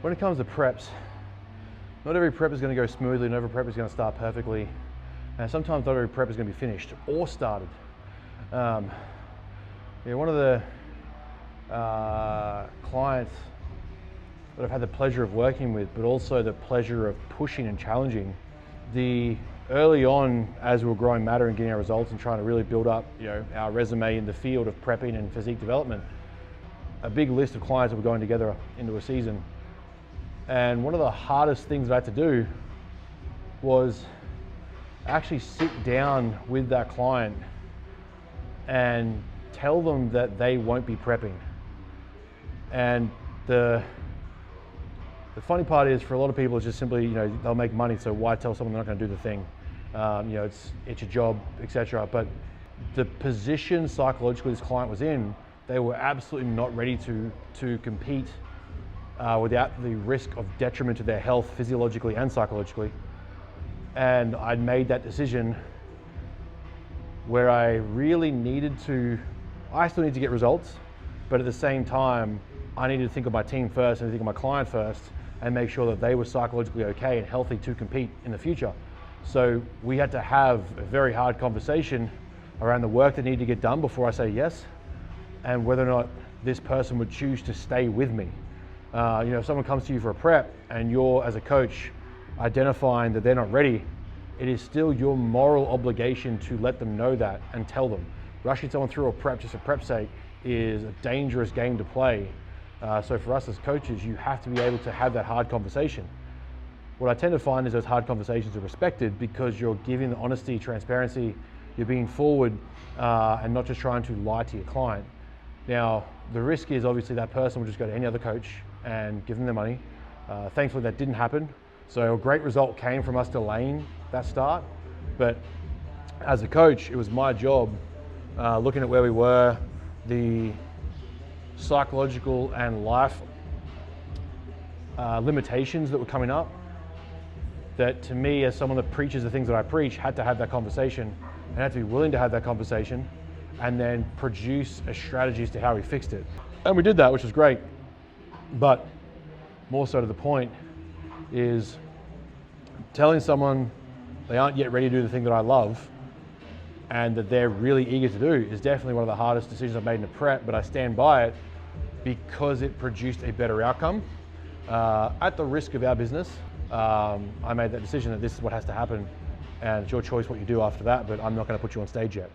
When it comes to preps, not every prep is going to go smoothly, not every prep is going to start perfectly, and sometimes not every prep is going to be finished or started. One of the clients that I've had the pleasure of working with, but also the pleasure of pushing and challenging, early on as we were growing matter and getting our results and trying to really build up our resume in the field of prepping and physique development, a big list of clients that were going together into a season. And one of the hardest things I had to do was actually sit down with that client and tell them that they won't be prepping. And the funny part is, for a lot of people, it's just simply, they'll make money, so why tell someone they're not going to do the thing? It's a job, etc. But the position psychologically this client was in, they were absolutely not ready to compete without the risk of detriment to their health physiologically and psychologically. And I'd made that decision where I really I still need to get results, but at the same time, I needed to think of my team first and think of my client first and make sure that they were psychologically okay and healthy to compete in the future. So we had to have a very hard conversation around the work that needed to get done before I say yes, and whether or not this person would choose to stay with me. If someone comes to you for a prep and you're, as a coach, identifying that they're not ready, it is still your moral obligation to let them know that and tell them. Rushing someone through a prep just for prep's sake is a dangerous game to play. So for us as coaches, you have to be able to have that hard conversation. What I tend to find is those hard conversations are respected because you're giving the honesty, transparency, you're being forward and not just trying to lie to your client. Now, the risk is obviously that person will just go to any other coach and give them their money. Thankfully that didn't happen. So a great result came from us delaying that start. But as a coach, it was my job, looking at where we were, the psychological and life limitations that were coming up, that to me, as someone that preaches the things that I preach, had to have that conversation and had to be willing to have that conversation and then produce a strategy as to how we fixed it. And we did that, which was great. But more so to the point is telling someone they aren't yet ready to do the thing that I love and that they're really eager to do is definitely one of the hardest decisions I've made in the prep, but I stand by it because it produced a better outcome. At the risk of our business, I made that decision that this is what has to happen, and it's your choice what you do after that, but I'm not going to put you on stage yet.